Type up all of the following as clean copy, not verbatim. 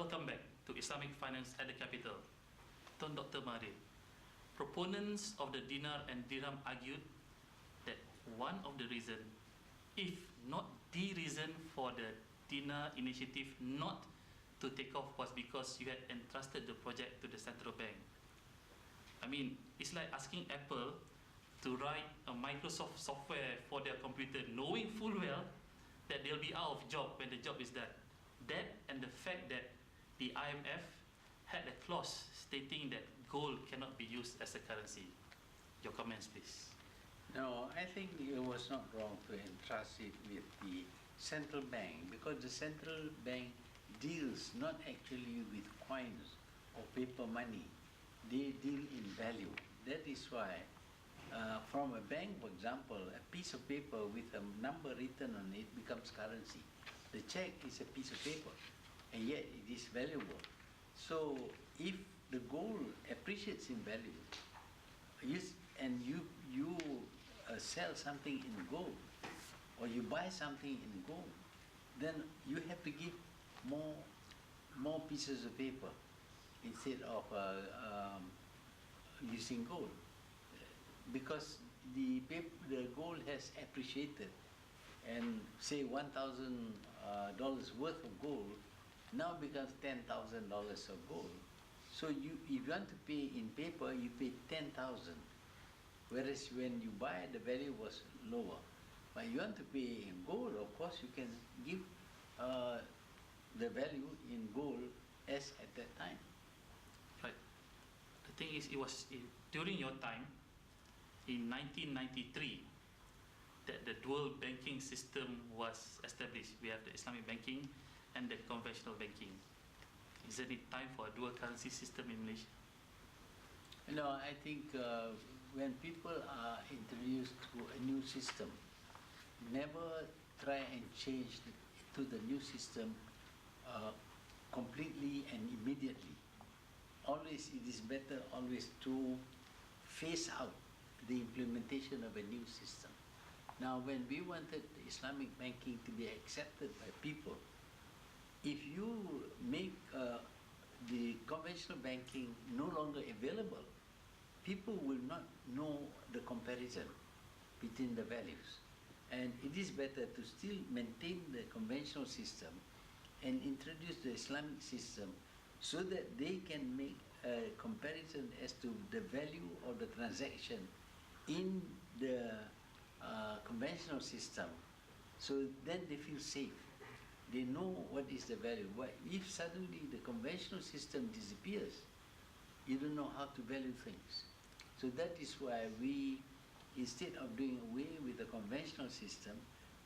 Welcome back to Islamic Finance at the Capital. Tuan Dr. Mahathir, proponents of the dinar and dirham argued that one of the reasons, if not the reason for the dinar initiative not to take off was because you had entrusted the project to the central bank. I mean, it's like asking Apple to write a Microsoft software for their computer, knowing full well that they'll be out of job when the job is done. That and the fact that the IMF had a clause stating that gold cannot be used as a currency. Your comments, please. No, I think it was not wrong to entrust it with the central bank, because the central bank deals not actually with coins or paper money. They deal in value. That is why from a bank, for example, a piece of paper with a number written on it becomes currency. The check is a piece of paper, and yet it is valuable. So if the gold appreciates in value, and you sell something in gold, or you buy something in gold, then you have to give more pieces of paper instead of using gold, because the gold has appreciated, and say $1,000 worth of gold now becomes $10,000 of gold. So if you want to pay in paper, you pay 10,000, whereas when you buy, the value was lower. But you want to pay in gold, of course you can give the value in gold as at that time. Right. The thing is, it was during your time in 1993 that the dual banking system was established. We have the Islamic banking and the conventional banking. Isn't it time for a dual currency system in Malaysia? No, I think when people are introduced to a new system, never try and change to the new system completely and immediately. Always it is better always to phase out the implementation of a new system. Now, when we wanted the Islamic banking to be accepted by people, if you make the conventional banking no longer available, people will not know the comparison between the values. And it is better to still maintain the conventional system and introduce the Islamic system so that they can make a comparison as to the value of the transaction in the conventional system. So then they feel safe. They know what is the value. But if suddenly the conventional system disappears, you don't know how to value things. So that is why we, instead of doing away with the conventional system,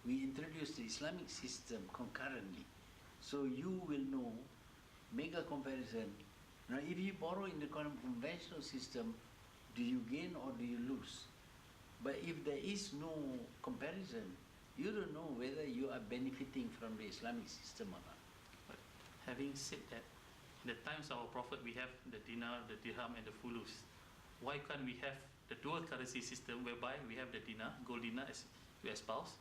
we introduce the Islamic system concurrently. So you will know, make a comparison. Now, if you borrow in the conventional system, do you gain or do you lose? But if there is no comparison, you don't know whether you are benefiting from the Islamic system or not. But having said that, in the times of our Prophet, we have the dinar, the dirham, and the fulus. Why can't we have the dual currency system whereby we have the dinar, gold dinar as you espouse,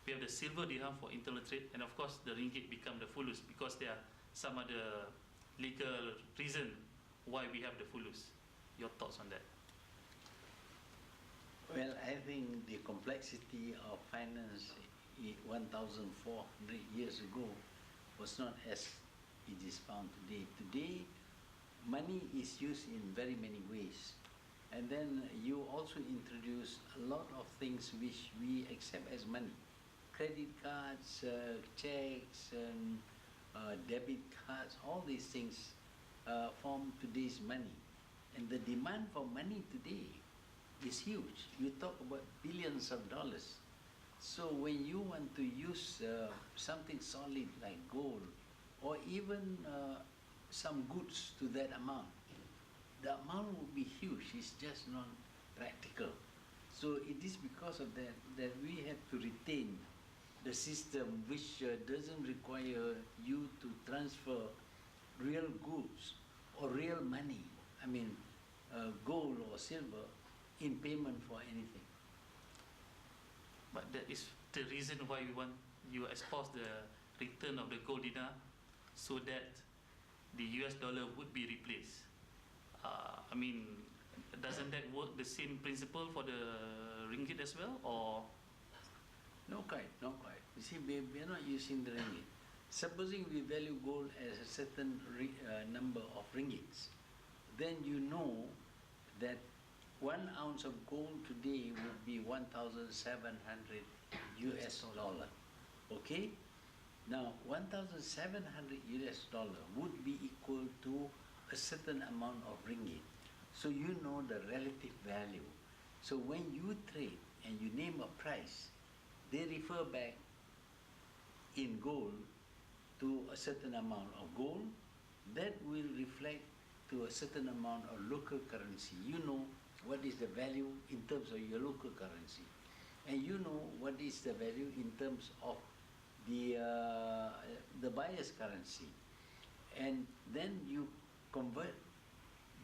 we have the silver dirham for internal trade, and of course the ringgit become the fulus, because there are some other legal reason why we have the fulus. Your thoughts on that? Well, I think the complexity of finance 1,400 years ago was not as it is found today. Today, money is used in very many ways. And then you also introduce a lot of things which we accept as money. Credit cards, checks, and debit cards, all these things form today's money. And the demand for money today is huge. You talk about billions of dollars. So when you want to use something solid like gold, or even some goods to that amount, the amount will be huge. It's just not practical. So it is because of that that we have to retain the system which doesn't require you to transfer real goods or real money, I mean gold or silver, in payment for anything. But that is the reason why we want you espouse the return of the gold dinar, so that the US dollar would be replaced. I mean, doesn't that work the same principle for the ringgit as well, or? No, quite, not quite. You see, we are not using the ringgit. Supposing we value gold as a certain number of ringgits, then you know that 1 ounce of gold today would be 1,700 US dollar. Okay? Now, 1,700 US dollar would be equal to a certain amount of ringgit. So you know the relative value. So when you trade and you name a price, they refer back in gold to a certain amount of gold that will reflect to a certain amount of local currency. You know what is the value in terms of your local currency, and you know what is the value in terms of the buyer's currency, and then you convert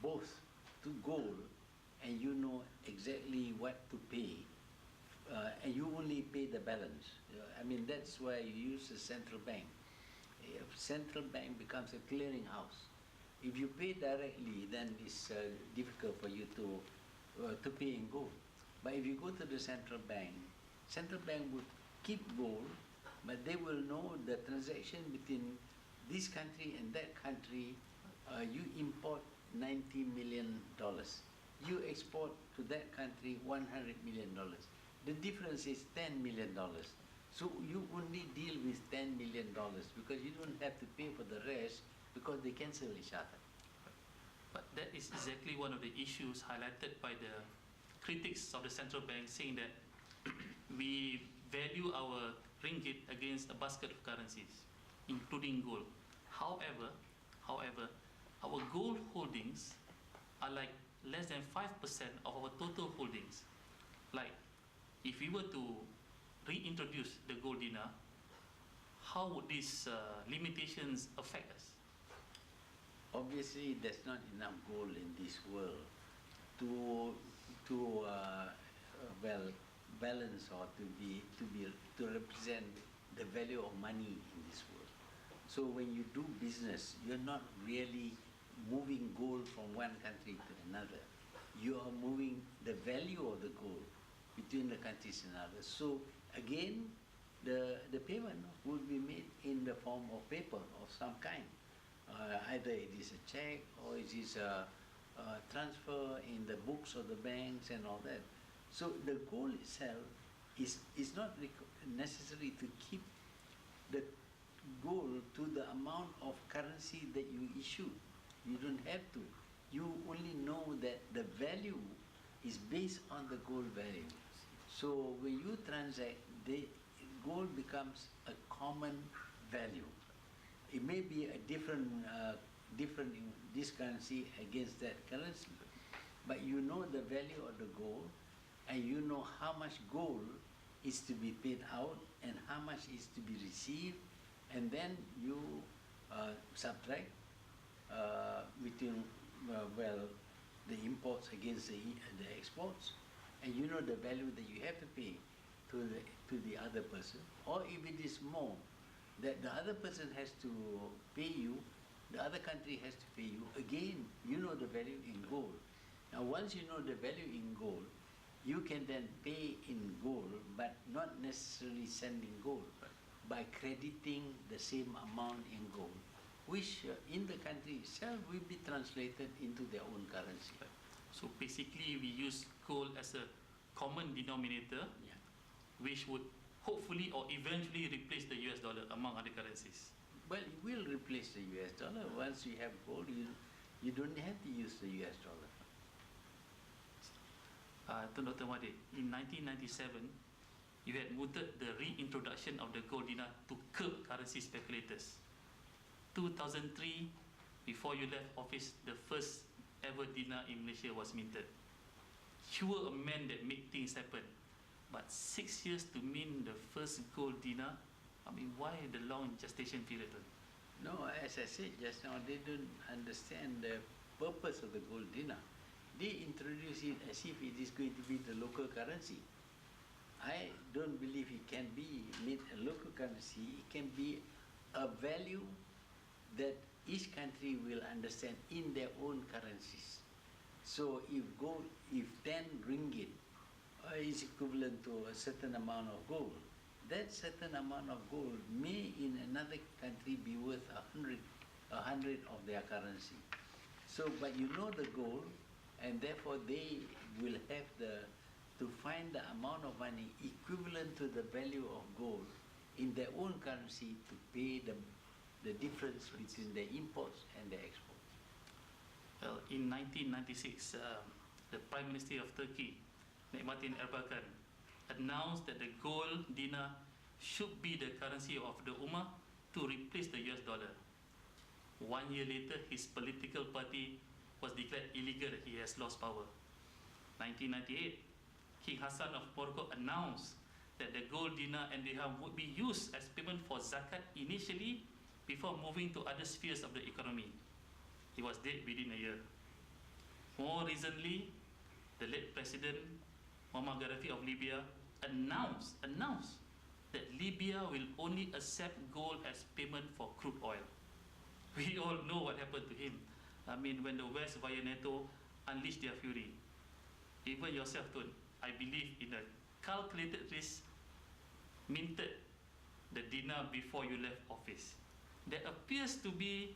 both to gold, and you know exactly what to pay, and you only pay the balance. I mean, that's why you use the central bank. If central bank becomes a clearing house, if you pay directly, then it's difficult for you to pay in gold. But if you go to the central bank would keep gold, but they will know the transaction between this country and that country. You import $90 million. You export to that country $100 million. The difference is $10 million. So you only deal with $10 million because you don't have to pay for the rest because they cancel each other. But that is exactly one of the issues highlighted by the critics of the central bank, saying that we value our ringgit against a basket of currencies, including gold. However, our gold holdings are like less than 5% of our total holdings. Like, if we were to reintroduce the gold dinar, how would these limitations affect us? Obviously, there's not enough gold in this world to well balance or to represent the value of money in this world. So when you do business, you're not really moving gold from one country to another. You are moving the value of the gold between the countries and others. So again, the payment would be made in the form of paper of some kind. Either it is a check or it is a transfer in the books of the banks and all that. So the goal itself is not necessary to keep the gold to the amount of currency that you issue. You don't have to. You only know that the value is based on the gold value. So when you transact, the gold becomes a common value. It may be a different in this currency against that currency, but you know the value of the gold, and you know how much gold is to be paid out and how much is to be received, and then you subtract between the imports against the exports, and you know the value that you have to pay to the other person, or if it is more that the other person has to pay you, the other country has to pay you, again you know the value in gold. Now once you know the value in gold, you can then pay in gold, but not necessarily sending gold, by crediting the same amount in gold, which in the country itself will be translated into their own currency. So basically we use gold as a common denominator, Yeah. which would hopefully or eventually replace the US dollar among other currencies. Well, it will replace the US dollar. Once you have gold, you don't have to use the US dollar. Tun Dr. Mahathir, in 1997, you had mooted the reintroduction of the gold dinar to curb currency speculators. 2003, before you left office, the first ever dinar in Malaysia was minted. You were a man that made things happen. But 6 years to mint the first gold dinar, I mean, why the long gestation period? No, as I said just now, they don't understand the purpose of the gold dinar. They introduce it as if it is going to be the local currency. I don't believe it can be made a local currency. It can be a value that each country will understand in their own currencies. So if 10 ringgit is equivalent to a certain amount of gold, that certain amount of gold may in another country be worth a hundred of their currency. So, but you know the goal, and therefore they will have to find the amount of money equivalent to the value of gold in their own currency to pay the difference between the imports and the exports. Well, in 1996, the Prime Minister of Turkey, Necmettin Erbakan, announced that the gold dinar should be the currency of the Ummah to replace the US dollar. 1 year later, his political party was declared illegal. He has lost power. 1998, King Hassan of Morocco announced that the gold dinar and dirham would be used as payment for zakat initially before moving to other spheres of the economy. He was dead within a year. More recently, the late President Muammar Gaddafi of Libya announced that Libya will only accept gold as payment for crude oil. We all know what happened to him. I mean, when the West via NATO unleashed their fury. Even yourself, Tun, I believe in a calculated risk, minted the dinar before you left office. There appears to be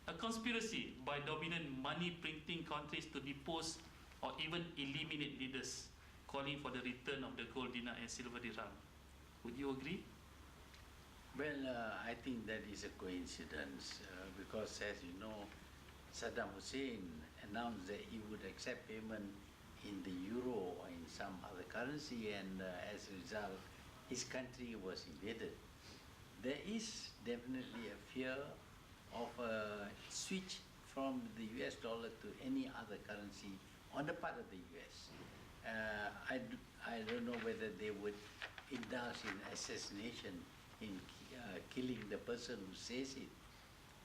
a conspiracy by dominant money printing countries to depose or even eliminate leaders calling for the return of the gold dinar and silver dirham. Would you agree? Well, I think that is a coincidence because, as you know, Saddam Hussein announced that he would accept payment in the euro or in some other currency, and as a result, his country was invaded. There is definitely a fear of a switch from the US dollar to any other currency on the part of the US. I don't know whether they would indulge in assassination, in killing the person who says it,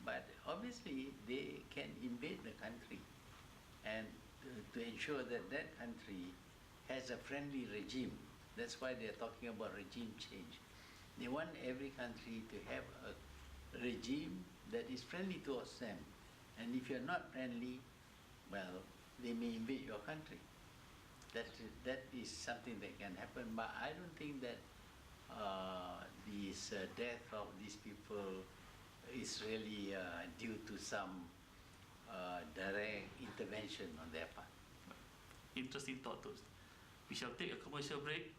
but obviously they can invade the country, and to ensure that that country has a friendly regime. That's why they're talking about regime change. They want every country to have a regime that is friendly towards them. And if you're not friendly, well, they may invade your country. That is something that can happen, but I don't think that this death of these people is really due to some direct intervention on their part. Interesting thought, too. We shall take a commercial break.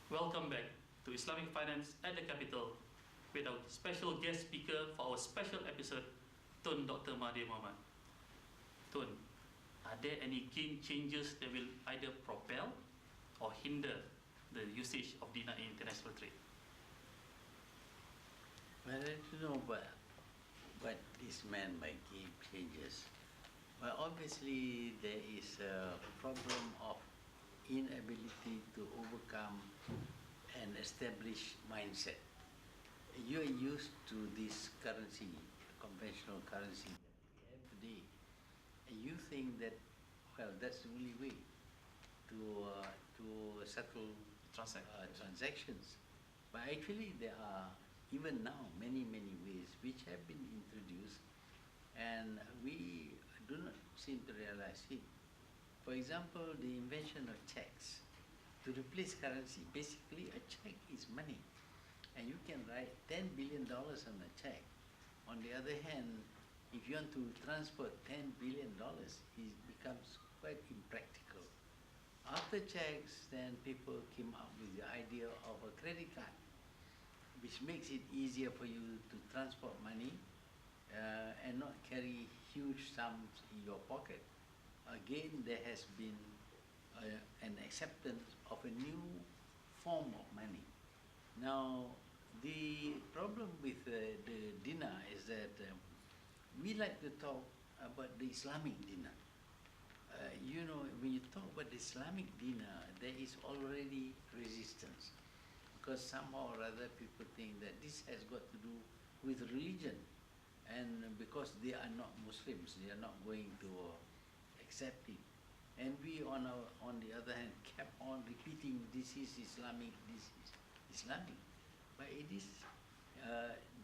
Welcome back to Islamic Finance at the Capital with our special guest speaker for our special episode, Tun Dr. Mahathir Mohamad. Tun, are there any game changers that will either propel or hinder the usage of dinar in international trade? Well, I don't know what is meant by game changers. Well, obviously there is a problem of inability to overcome an established mindset. You are used to this currency, conventional currency that we have today, and you think that, well, that's the only way to settle transactions. But actually there are even now many ways which have been introduced, and we do not seem to realize it. For example, the invention of checks to replace currency. Basically, a check is money, and you can write $10 billion on a check. On the other hand, if you want to transport $10 billion, it becomes quite impractical. After checks, then people came up with the idea of a credit card, which makes it easier for you to transport money and not carry huge sums in your pocket. Again, there has been an acceptance of a new form of money. Now, the problem with the dinar is that we like to talk about the Islamic dinar. You know, when you talk about the Islamic dinar, there is already resistance, because somehow or other people think that this has got to do with religion, and because they are not Muslims, they are not going to accept it. And we, on the other hand, kept on repeating, this is Islamic, this is Islamic. But it is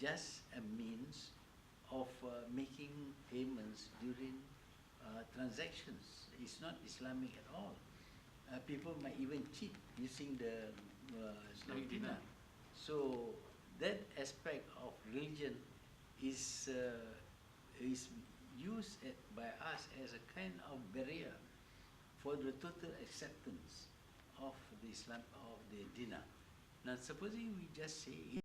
just a means of making payments during transactions. It's not Islamic at all. People might even cheat using the Islamic dinar. So that aspect of religion is used by us as a kind of barrier for the total acceptance of the Islam, of the dinar. Now, supposing we just say